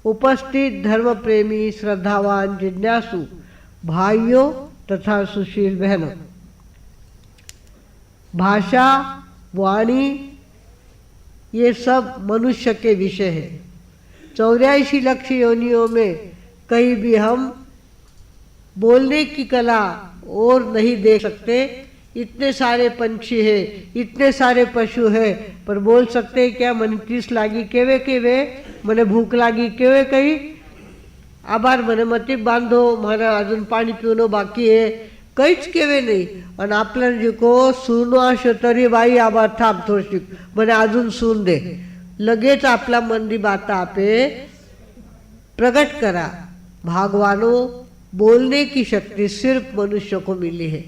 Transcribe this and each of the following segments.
उपस्थित धर्म प्रेमी, श्रद्धावान, जिज्ञासु भाइयों तथा सुशील बहनों, भाषा, वाणी ये सब मनुष्य के विषय है। 84 लाख योनियों में कहीं भी हम बोलने की कला और नहीं देख सकते। इतने सारे पंछी है, इतने सारे पशु है, पर बोल सकते क्या? मने तीस लागी केवे केवे, मने भूख लागी केवे कही, आभार मने मती बांधो, मारा अजून पाणी पिवणं बाकी आहे, काहीच केवे नाही. आणि आपल्याला जे को सून असं तरी बाई आभार थांब थोडीशी, मने अजून सून दे. लगेच आपला मन की बात आपे प्रकट करा. भगवानों, बोलने की शक्ति सिर्फ मनुष्य को मिली है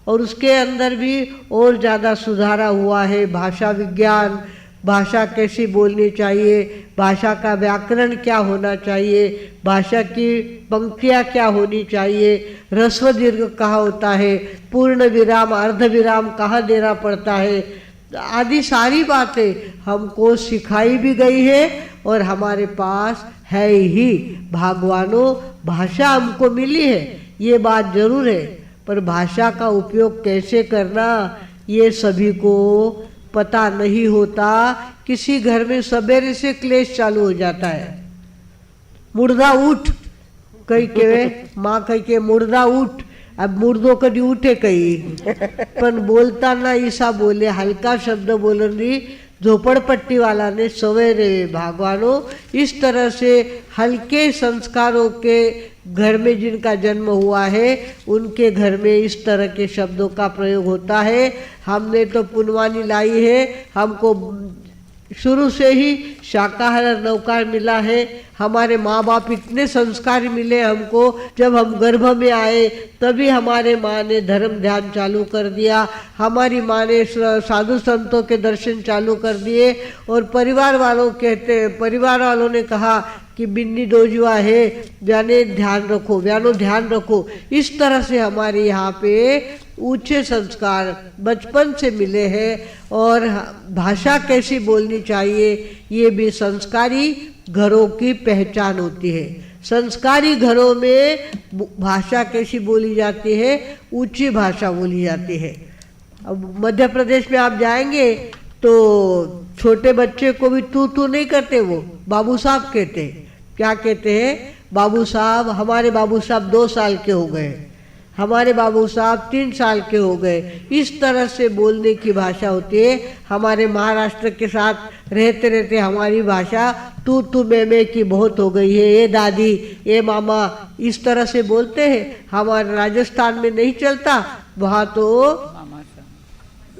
और उसके अंदर भी और ज़्यादा सुधारा हुआ है. भाषा विज्ञान, भाषा कैसी बोलनी चाहिए, भाषा का व्याकरण क्या होना चाहिए, भाषा की पंक्तियाँ क्या होनी चाहिए, ह्रस्व दीर्घ कहाँ होता है, पूर्ण विराम अर्ध विराम कहाँ देना पड़ता है, आदि सारी बातें हमको सिखाई भी गई है और हमारे पास है ही. भगवानों, भाषा हमको मिली है, ये बात जरूर है, पर भाषा का उपयोग कैसे करना ये सभी को पता नहीं होता. किसी घर में सवेरे से क्लेश चालू हो जाता है. मुर्दा उठ कही के माँ कही के मुर्दा उठ. अब मुर्दो कभी उठे कही, पण बोलताना ईसा बोले, हल्का शब्द बोलनी झोपड़पट्टी वाला ने सवेरे. भगवानों, इस तरह से हल्के संस्कारों के घर में जिनका जन्म हुआ है उनके घर में इस तरह के शब्दों का प्रयोग होता है. हमने तो पुनवानी लाई है, हमको शुरू से ही शाकाहार नौकार मिला है. हमारे माँ बाप इतने संस्कार मिले हमको, जब हम गर्भ में आए तभी हमारे माँ ने धर्म ध्यान चालू कर दिया, हमारी माँ ने साधु संतों के दर्शन चालू कर दिए और परिवार वालों ने कहा कि बिन्नी दोजुआ है, व्याने ध्यान रखो, व्यानो ध्यान रखो. इस तरह से हमारे यहाँ पे ऊंचे संस्कार बचपन से मिले हैं और भाषा कैसी बोलनी चाहिए ये भी संस्कारी घरों की पहचान होती है. संस्कारी घरों में भाषा कैसी बोली जाती है? ऊंची भाषा बोली जाती है. अब मध्य प्रदेश में आप जाएंगे तो छोटे बच्चे को भी तू नहीं करते, वो बाबू साहब कहते. क्या कहते हैं? बाबू साहब. हमारे बाबू साहब 2 साल के हो गए, हमारे बाबू साहब 3 साल के हो गए. इस तरह से बोलने की भाषा होती है. हमारे महाराष्ट्र के साथ रहते रहते हमारी भाषा तू मैं की बहुत हो गई है. ये दादी, ये मामा, इस तरह से बोलते हैं. हमारे राजस्थान में नहीं चलता, वहाँ तो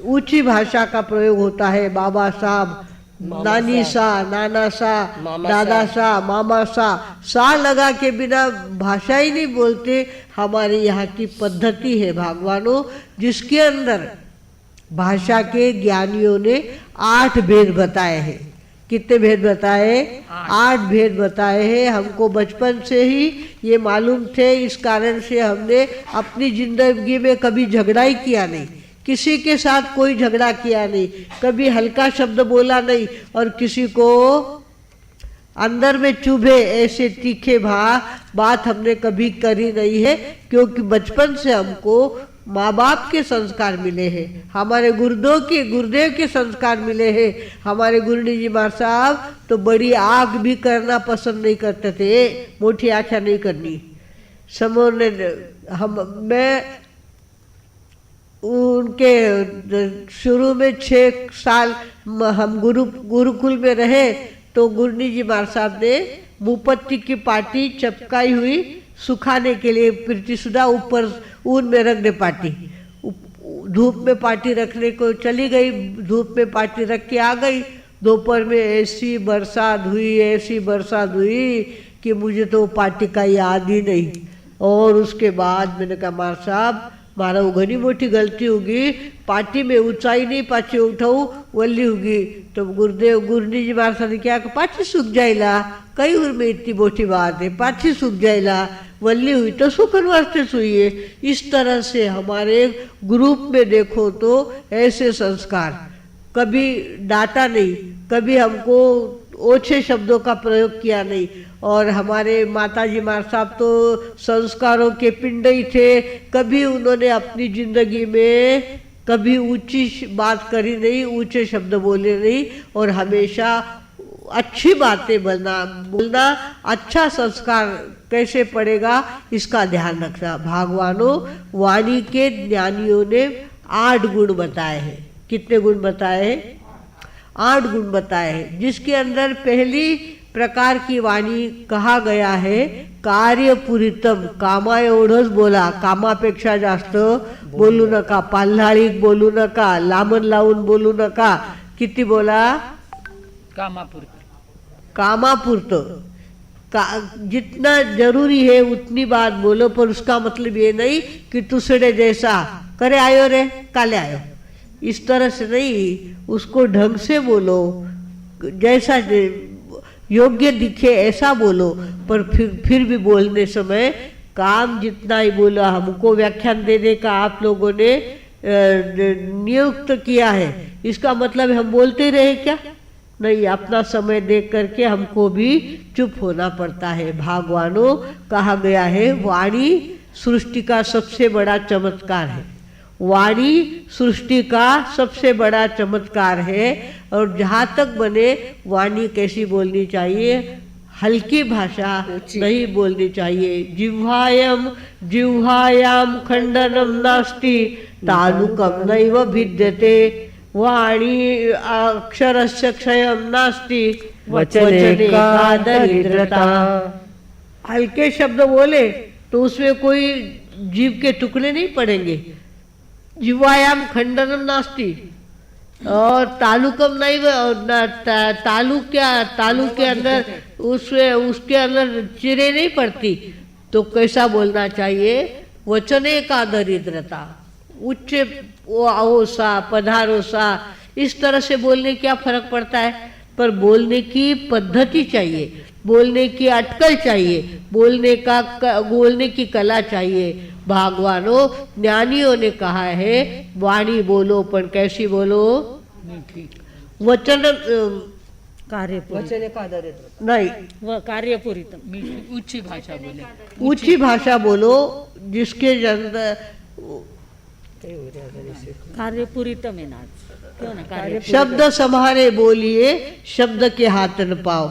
ऊंची भाषा का प्रयोग होता है. बाबा साहब, नानी सा, नाना सा, दादा सा, मामा सा लगा के बिना भाषा ही नहीं बोलते. हमारे यहाँ की पद्धति है भगवानों, जिसके अंदर भाषा के ज्ञानियों ने 8 भेद बताए हैं. कितने भेद बताए? 8 भेद बताए हैं. हमको बचपन से ही ये मालूम थे, इस कारण से हमने अपनी जिंदगी में कभी झगड़ा ही किया नहीं, किसी के साथ कोई झगड़ा किया नहीं, कभी हल्का शब्द बोला नहीं और किसी को अंदर में चुभे ऐसे तीखे बात हमने कभी करी नहीं है. क्योंकि बचपन से हमको माँ बाप के संस्कार मिले हैं, हमारे गुरुदेव के संस्कार मिले हैं. हमारे गुरुजी जी महाराज साहब तो बड़ी आग भी करना पसंद नहीं करते थे, मोटी आँखें नहीं करनी. समोर ने मैं उनके शुरू में 6 साल हम गुरुकुल में रहे तो गुरुजी जी महाराज साहब ने मुपत्ती की पाटी चपकाई हुई सुखाने के लिए पृथ्वीसुधा ऊपर ऊन में रख दे. पाटी धूप में पाटी रखने को चली गई, धूप में पाटी रख के आ गई. दोपहर में ऐसी बरसात हुई कि मुझे तो पाटी का याद ही नहीं. और उसके बाद मैंने कहा महाराज साहब मारा घनी मोटी गलती होगी, पाटी में ऊंचाई नहीं पाची उठाऊ वल्ली होगी. तो गुरुजी जी महाराज ने क्या पाची सूख जाएला, कई उर में इतनी मोटी बात है, पाची सूख जाएला, वल्ली हुई तो सूखन वास्ते हुई है. इस तरह से हमारे ग्रुप में देखो तो ऐसे संस्कार, कभी डांटा नहीं, कभी हमको ओछे शब्दों का प्रयोग किया नहीं। और हमारे माताजी मार साहब तो संस्कारों के पिंड ही थे, कभी उन्होंने अपनी जिंदगी में कभी ऊंची बात करी नहीं, ऊंचे शब्द बोले नहीं, और हमेशा अच्छी बातें बोलना अच्छा संस्कार कैसे पड़ेगा इसका ध्यान रखना। भगवानों वाणी के ज्ञानियों ने 8 गुण बताए हैं। कितने गुण बताए हैं? 8 गुण बताए हैं, जिसके अंदर पहली प्रकार की वाणी कहा गया है कार्यपुरितम। कामा एवढंच बोला, कामापेक्षा जास्त बोलू नका, पाल्हाळीक बोलू नका, लांबण लावून बोलू नका। किती बोला? कामापुरतं जितना जरूरी है उतनी बात बोलो, पर उसका मतलब ये नहीं कि दूसरे जैसा करे आयो रे काले आयो, इस तरह से नहीं, उसको ढंग से बोलो, जैसा योग्य दिखे ऐसा बोलो। पर फिर भी बोलने समय काम जितना ही बोलो। हमको व्याख्यान देने का आप लोगों ने नियुक्त किया है, इसका मतलब हम बोलते रहे क्या? नहीं, अपना समय देख करके हमको भी चुप होना पड़ता है। भगवानों कहा गया है वाणी सृष्टि का सबसे बड़ा चमत्कार है। वाणी सृष्टि का सबसे बड़ा चमत्कार है। और जहाँ तक बने वाणी कैसी बोलनी चाहिए? हल्की भाषा नहीं बोलनी चाहिए। जिह्वायाम खंडनम नास्ति तालुकम नैव भिद्यते, वाणी अक्षरस्य क्षयम नास्ति वचने का दरिद्रता। हल्के शब्द बोले तो उसमें कोई जीव के टुकड़े नहीं पड़ेंगे। जिह्वायाम खंडनम नास्ति, और तालुकम नहीं, तालु के अंदर उसके अंदर चिरे नहीं पड़ती। तो कैसा बोलना चाहिए? वचने का दरिद्रता, उच्च ओसा पधारोसा, इस तरह से बोलने क्या फर्क पड़ता है? पर बोलने की पद्धति चाहिए, बोलने की अटकल चाहिए, बोलने की कला चाहिए। भगवानों ज्ञानियों ने कहा है वाणी बोलो, पर कैसी बोलो? वचन वचने का दरिद्र नहीं, कार्यपुरितम, ऊंची भाषा बोले, ऊंची भाषा बोलो जिसके अंदर कार्यपुरितम है ना, क्यों ना कार्य। शब्द सम्हारे बोलिए, शब्द के हाथ न पाओ।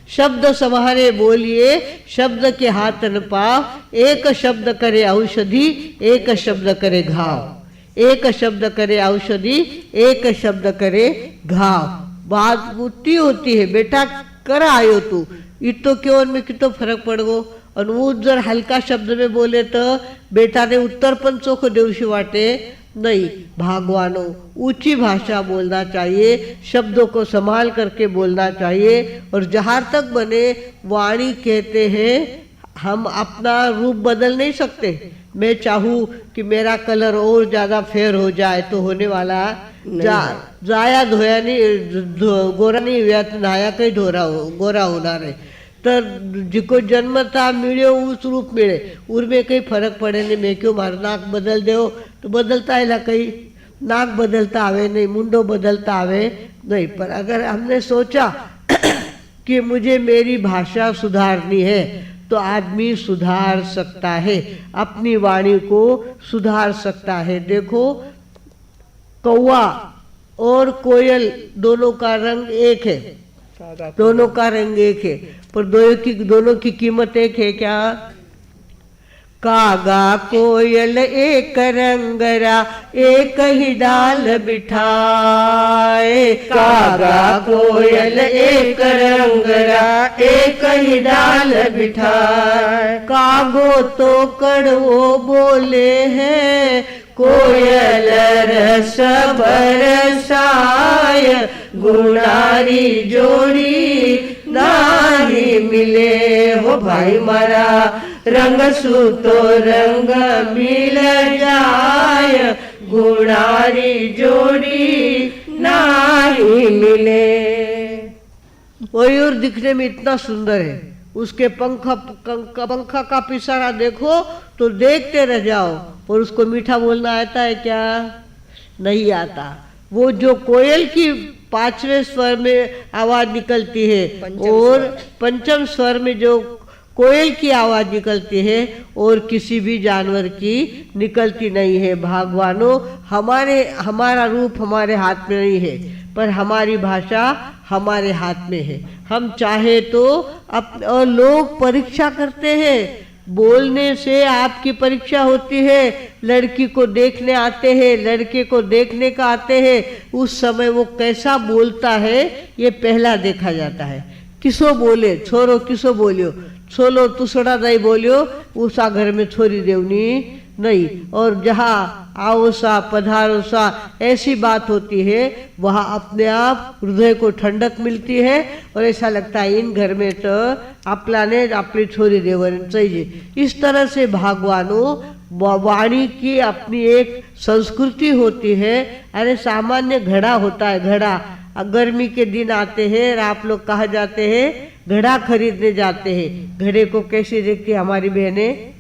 शब्द सम्हारे बोलिए, शब्द के हाथ न पाओ। एक शब्द करे औषधि, एक शब्द करे घाव। एक शब्द करे औषधि, एक शब्द करे घाव। बात बुद्धि होती है, बेटा कर आयो तू, इतो क्यों में कितो फरक पड़ गो। और वो जर हल्का शब्द में बोले तो बेटा ने उत्तर पण चोख देवशी वाटे नहीं। भगवानों ऊंची भाषा बोलना चाहिए, शब्दों को संभाल करके बोलना चाहिए। और जहाँ तक बने वाणी कहते हैं हम अपना रूप बदल नहीं सकते। मैं चाहूँ कि मेरा कलर और ज़्यादा फेयर हो जाए तो होने वाला जाया धोया नहीं, गोरा नहीं हुआ तो नहाया कहीं गोरा होना रहे। तर जिको जन्म था मिले उस रूप मिले, उनमें कहीं फर्क पड़े नहीं। मैं क्यों मार नाक बदल दो तो बदलता है ला, कहीं नाक बदलता आवे नहीं, मुंडो बदलता आवे नहीं। पर अगर हमने सोचा कि मुझे मेरी भाषा सुधारनी है तो आदमी सुधार सकता है, अपनी वाणी को सुधार सकता है। देखो कौवा और कोयल दोनों का रंग एक है, दोनों का रंग एक है, पर दोनों की कीमत एक है क्या? कागा कोयल एक रंगरा एक ही डाल बिठाए। कागा कोयल एक रंगरा एक ही डाल बिठाए। कागो तो कड़वो बोले हैं, कोयल रस बरसाय। गुणारी जोड़ी नाही मिले हो भाई मारा, रंग सूतो रंग मिल जाय। गुणारी जोड़ी नाही मिले। मयूर दिखने में इतना सुंदर है, उसके पंखा का पिसारा देखो तो देखते रह जाओ। और उसको मीठा बोलना आता है क्या? नहीं आता। वो जो कोयल की 5वें स्वर में आवाज निकलती है और पंचम स्वर में जो कोयल की आवाज निकलती है और किसी भी जानवर की निकलती नहीं है। भगवानों, हमारा रूप हमारे हाथ में नहीं है, पर हमारी भाषा हमारे हाथ में है। हम चाहे तो और लोग परीक्षा करते हैं, बोलने से आपकी परीक्षा होती है। लड़की को देखने आते हैं, लड़के को देखने का आते हैं, उस समय वो कैसा बोलता है ये पहला देखा जाता है। किसो बोले छोरो, किसो बोलियो छोलो तुसड़ा नहीं बोलियो, उसा घर में छोरी देवनी नहीं। और जहाँ आओ सा पधारो सा ऐसी बात होती है, वहाँ अपने आप हृदय को ठंडक मिलती है और ऐसा लगता है इन घर में तो आपलाने आपली छोरी देवनी चाहिए। इस तरह से भगवानों वाणी की अपनी एक संस्कृति होती है। अरे सामान्य घड़ा होता है, घड़ा गर्मी के दिन आते हैं और आप लोग कहाँ जाते हैं, घड़ा खरीदने जाते हैं। घड़े को कैसे देखती है हमारी बहनें,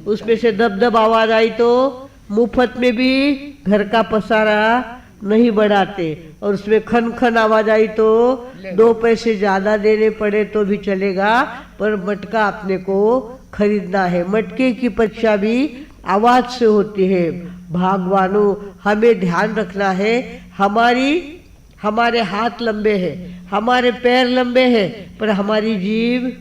उसमें से दब दब आवाज आई तो मुफ्त में भी घर का पसारा नहीं बढ़ाते, और उसमें खन खन आवाज आई तो 2 पैसे ज्यादा देने पड़े तो भी चलेगा, पर मटका अपने को खरीदना है। मटके की परीक्षा भी आवाज से होती है। भगवानों, हमें ध्यान रखना है, हमारे हाथ लंबे हैं, हमारे पैर लंबे हैं, पर हमारी जीभ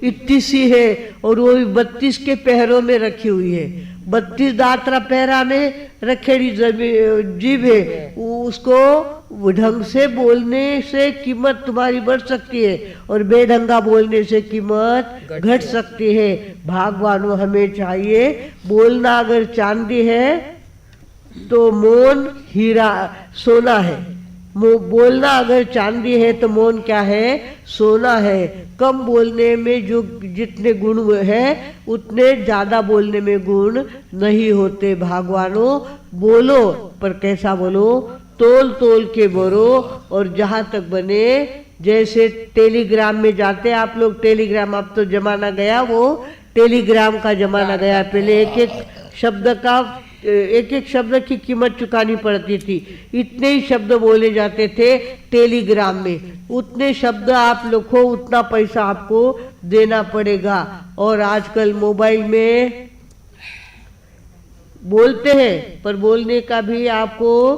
इतनी सी है और वो भी 32 के पैरों में रखी हुई है। 32 दात्रा पैरा में रखेड़ी जीभ है। उसको ढंग से बोलने से कीमत तुम्हारी बढ़ सकती है और बेढंगा बोलने से कीमत घट सकती है। भगवानों, हमें चाहिए बोलना अगर चांदी है तो मौन हीरा सोना है। बोलना अगर चांदी है तो मौन क्या है, सोना है। कम बोलने में जो जितने गुण है उतने ज्यादा बोलने में गुण नहीं होते। भगवानों, बोलो पर कैसा बोलो, तोल तोल के बोलो। और जहाँ तक बने, जैसे टेलीग्राम में जाते आप लोग, टेलीग्राम अब तो जमाना गया, वो टेलीग्राम का जमाना गया। पहले एक एक शब्द की कीमत चुकानी पड़ती थी। इतने ही शब्द बोले जाते थे टेलीग्राम में, उतने शब्द आप लिखो उतना पैसा आपको देना पड़ेगा। और आजकल मोबाइल में बोलते हैं, पर बोलने का भी आपको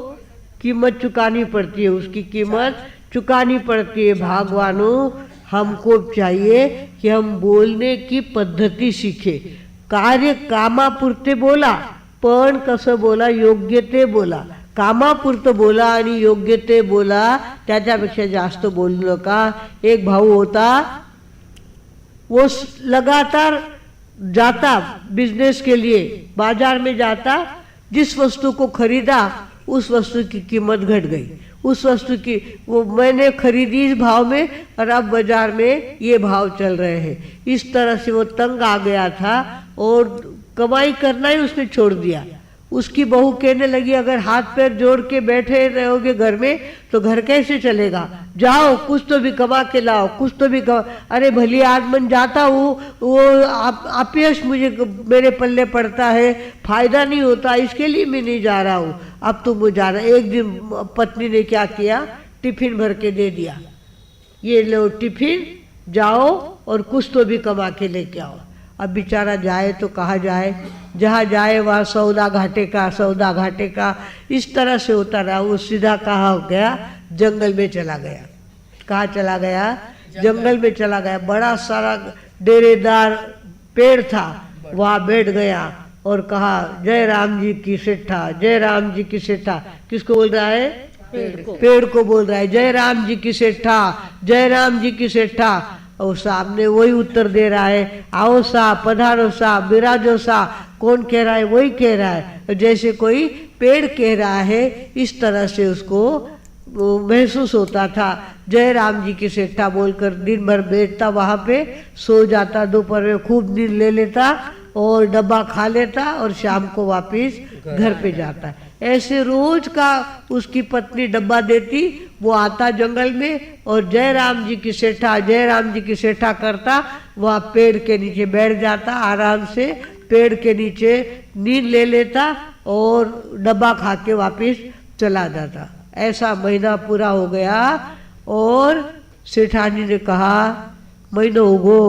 कीमत चुकानी पड़ती है, उसकी कीमत चुकानी पड़ती है। भगवानों, हमको चाहिए कि हम बोलने की पद्धती सीखे। कार्य कामापुरते बोला, पण कसं बोला, योग्यते बोला। कामापुरतं बोला आणि योग्यते बोला, त्याच्यापेक्षा जास्त बोलू नका। एक भाऊ होता, वो लगातार जाता बिजनेस के लिए, बाजार में जाता, जिस वस्तु को खरीदा उस वस्तु की कीमत घट गई। उस वस्तु की वो मैंने खरीदी इस भाव में और अब बाजार में ये भाव चल रहे हैं। इस तरह से वो तंग आ गया था और कमाई करना ही उसने छोड़ दिया। उसकी बहू कहने लगी, अगर हाथ पैर जोड़ के बैठे रहोगे घर में तो घर कैसे चलेगा, जाओ कुछ तो भी कमा के लाओ, कुछ तो भी कमा। अरे भली आदमन जाता हूँ, वो अपयश मेरे पल्ले पड़ता है, फायदा नहीं होता, इसके लिए मैं नहीं जा रहा हूँ। अब तो मुझे जा रहा। एक दिन पत्नी ने क्या किया, टिफिन भर के दे दिया, ये लो टिफिन, जाओ और कुछ तो भी कमा के लेके आओ। अब बेचारा जाए तो कहाँ जाए, जहाँ जाए वहाँ सौदा घाटे का, सौदा घाटे का। इस तरह से होता रहा। वो सीधा कहाँ हो गया, जंगल में चला गया। कहाँ चला गया, जंगल में चला गया। बड़ा सारा डेरेदार पेड़ था, वहाँ बैठ गया और कहा, जय राम जी की सेठा, जय राम जी की सेठा। किसको बोल रहा है, पेड़ को बोल रहा है, जय राम जी की सेठा, जय राम जी की सेठा। और सामने वही उत्तर दे रहा है, आओ सा पधारो सा बिराजो सा। कौन कह रहा है, वही कह रहा है, जैसे कोई पेड़ कह रहा है। इस तरह से उसको महसूस होता था। जय राम जी की सेठा बोलकर दिन भर बैठता, वहाँ पे सो जाता, दोपहर में खूब नींद ले लेता और डब्बा खा लेता और शाम को वापिस घर पे जाता। ऐसे रोज का उसकी पत्नी डब्बा देती, वो आता जंगल में और जय राम जी की सेठा, जय राम जी की सेठा करता। वहाँ पेड़ के नीचे बैठ जाता, आराम से पेड़ के नीचे नींद ले लेता और डब्बा खा के वापिस चला जाता। ऐसा महीना पूरा हो गया और सेठानी ने कहा महीनो उगो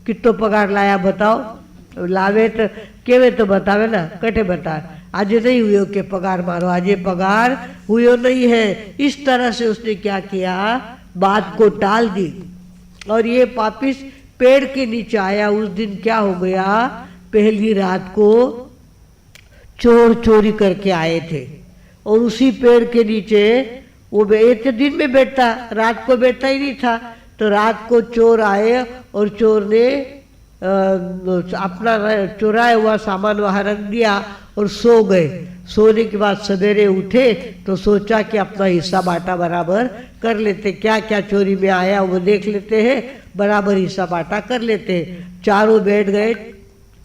कितो पगार लाया बताओ। लावे तो केवे तो बतावे ना, कटे बता आज नहीं हुए के पगार मारो, आज ये पगार हुए नहीं है। इस तरह से उसने क्या किया, बात को टाल दी और ये वापिस पेड़ के नीचे आया। उस दिन क्या हो गया, पहली रात को चोर चोरी करके आए थे और उसी पेड़ के नीचे वो एक दिन में बैठता, रात को बैठता ही नहीं था। तो रात को चोर आए और चोर ने अपना चुराया हुआ सामान वहाँ रख दिया और सो गए। सोने के बाद सवेरे उठे तो सोचा कि अपना हिस्सा बांटा बराबर कर लेते, क्या क्या चोरी में आया वो देख लेते हैं, बराबर हिस्सा बांटा कर लेते हैं। चारों बैठ गए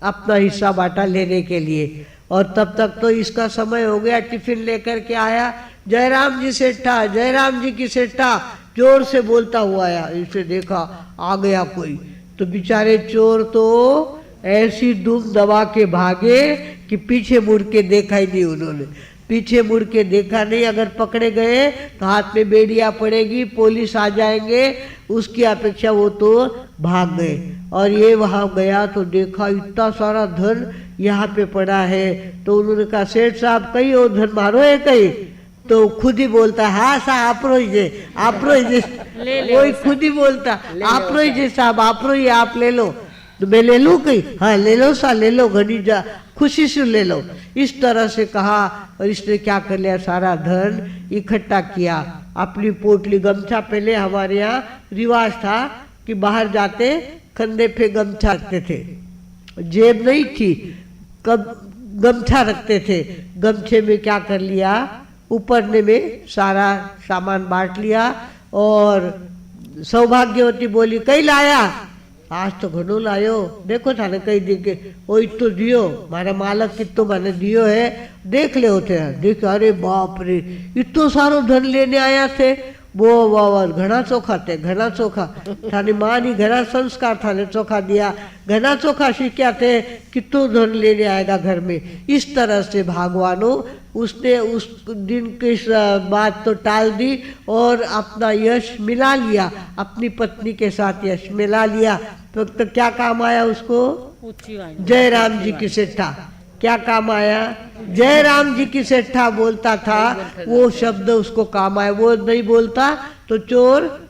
अपना हिस्सा बांटा लेने के लिए और तब तक तो इसका समय हो गया। टिफिन लेकर के आया, जयराम जी सेठा, जयराम जी की सेठा जोर से बोलता हुआ आया। इसे देखा आ गया कोई, तो बेचारे चोर तो ऐसी दुम दबा के भागे कि पीछे मुड़ के देखा ही नहीं उन्होंने। पीछे मुड़ के देखा नहीं, अगर पकड़े गए तो हाथ में बेड़ियाँ पड़ेगी, पुलिस आ जाएंगे, उसकी अपेक्षा वो तो भाग गए। और ये वहाँ गया तो देखा इतना सारा धन यहाँ पे पड़ा है। तो उन्होंने कहा सेठ साहब कहीं वो धन मारो है कहीं, तो खुद ही बोलता हाँ साहब आप रो जे, आप रो जे, वही खुद ही बोलता आप रो जे साहब, आप रो ये, आप ले लो। तो मैं ले लूँ कहीं, हाँ ले लो सा, ले लो घनी जा, खुशी से ले लो। इस तरह से कहा और इसने क्या कर लिया, सारा धन इकट्ठा किया। अपनी पोटली गमछा, पहले हमारे यहाँ रिवाज था कि बाहर जाते कंधे पे गमछा रखते थे, जेब नहीं थी, कब गमछा रखते थे। गमछे में क्या कर लिया, ऊपरने में सारा सामान बांट लिया। और सौभाग्यवती बोली कई लाया, आज तो घणो लायो, देखो थाने कई दिखे वो इतो दियो, मारा मालक कितो मैंने दियो है, देख ले होते हैं। देख अरे बाप रे इतो सारो धन लेने आया थे, वो वाह घना चोखा थे, घना चोखा थाने माँ नी घना संस्कार थाने चोखा दिया, घना चोखा सीख्या थे, कितो धन लेने आएगा घर में। इस तरह से भगवानो उसने उस दिन की बात तो टाल दी और अपना यश मिला लिया, अपनी पत्नी के साथ यश मिला लिया। तो क्या काम आया उसको, जयराम जी की सेठा। क्या काम आया, जयराम जी की सेठा बोलता था, वो शब्द उसको काम आया। वो नहीं बोलता तो चोर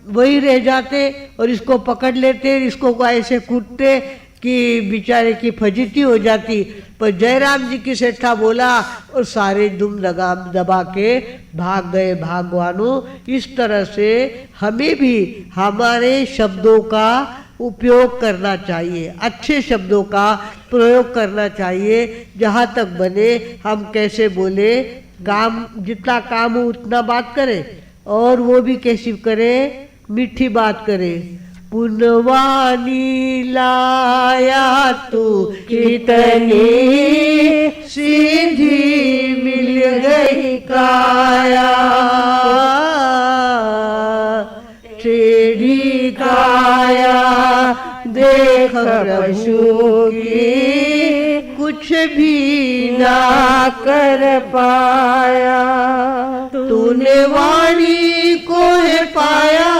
वही रह जाते और इसको पकड़ लेते, इसको ऐसे कूटते कि बेचारे की फजीती हो जाती। पर जयराम जी की सेठा बोला और सारे दुम दबा के भाग गए भगवानों। इस तरह से हमें भी हमारे शब्दों का उपयोग करना चाहिए, अच्छे शब्दों का प्रयोग करना चाहिए। जहाँ तक बने हम कैसे बोले, काम जितना काम हो उतना बात करें और वो भी कैसी करें, मीठी बात करें। पुनवानी लाया तू कितनी सीधी मिल गई काया, टेढ़ी काया देख प्रभु की कुछ भी ना कर पाया। तूने वाणी को है पाया,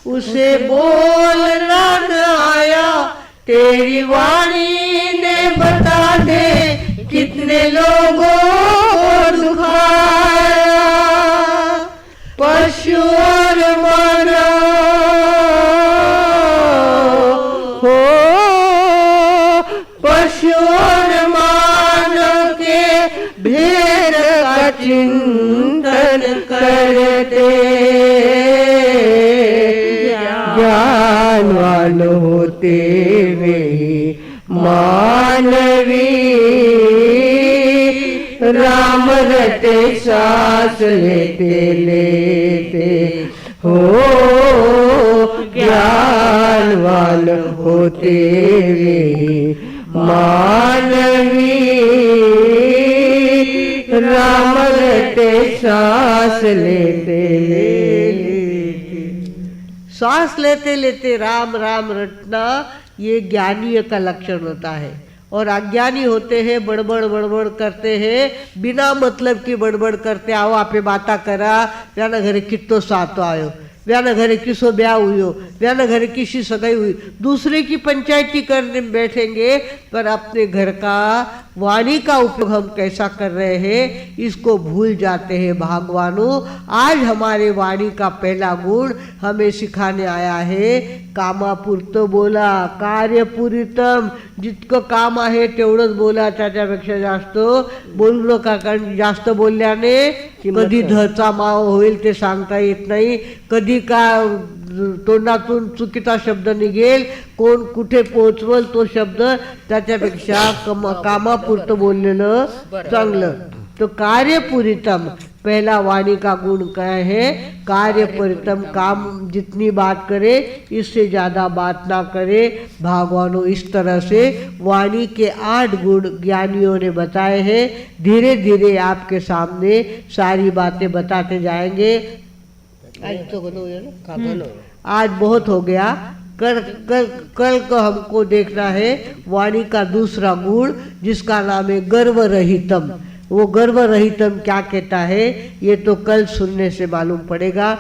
उसे बोलना न आया, तेरी वाणी ने बता दे कितने लोगों को दुखाया। पशु और मानव हो, पशु और मानव के भेद का चिंतन करते, ज्ञानवान होते वे मानवी, राम रटे सांस लेते लेते हो, ज्ञानवान होते वे मानवी, राम रटे सांस लेते लेते। सांस लेते लेते राम राम रटना ये ज्ञानी का लक्षण होता है। और अज्ञानी होते हैं, बड़बड़ बड़बड़ करते हैं, बिना मतलब की बड़बड़ करते। आओ आपे बाता करा, व्याना घरे कितो सातो आयो, व्याना घरे किसो ब्याह हुई, व्याना घरे किसी सगाई हुई, दूसरे की पंचायती करने बैठेंगे, पर अपने घर का वाणी का उपयोग हम कैसा कर रहे हैं इसको भूल जाते हैं। भगवानों, आज हमारे वाणी का पहला गुण हमें सिखाने आया है, कामापुरतं बोला, कार्यपुरितम। जितकं काम आहे तेवढंच बोला, त्याच्यापेक्षा जास्त बोलू नका, कारण जास्त बोलल्याने कधी धचा माव होईल ते सांगता येत नाही, कधी का तोंडातून चुकीचा शब्द निघेल, कोण कुठे पोहोचवल तो शब्द, त्याच्यापेक्षा कामापुरतं बोललेलं चांगलं। तो कार्यपुरितम, पहला वाणी का गुण क्या है? कार्यपुरितम, काम जितनी बात करे इससे ज़्यादा बात ना करे। भगवानों, इस तरह से वाणी के 8 गुण ज्ञानियों ने बताए हैं। धीरे धीरे आपके सामने सारी बातें बताते जाएंगे। आज तो बनो ना, आज बहुत हो गया। कल को हमको देखना है वाणी का दूसरा गुण, जिसका नाम है गर्व रहितम। वो गर्व रहितम क्या कहता है ये तो कल सुनने से मालूम पड़ेगा।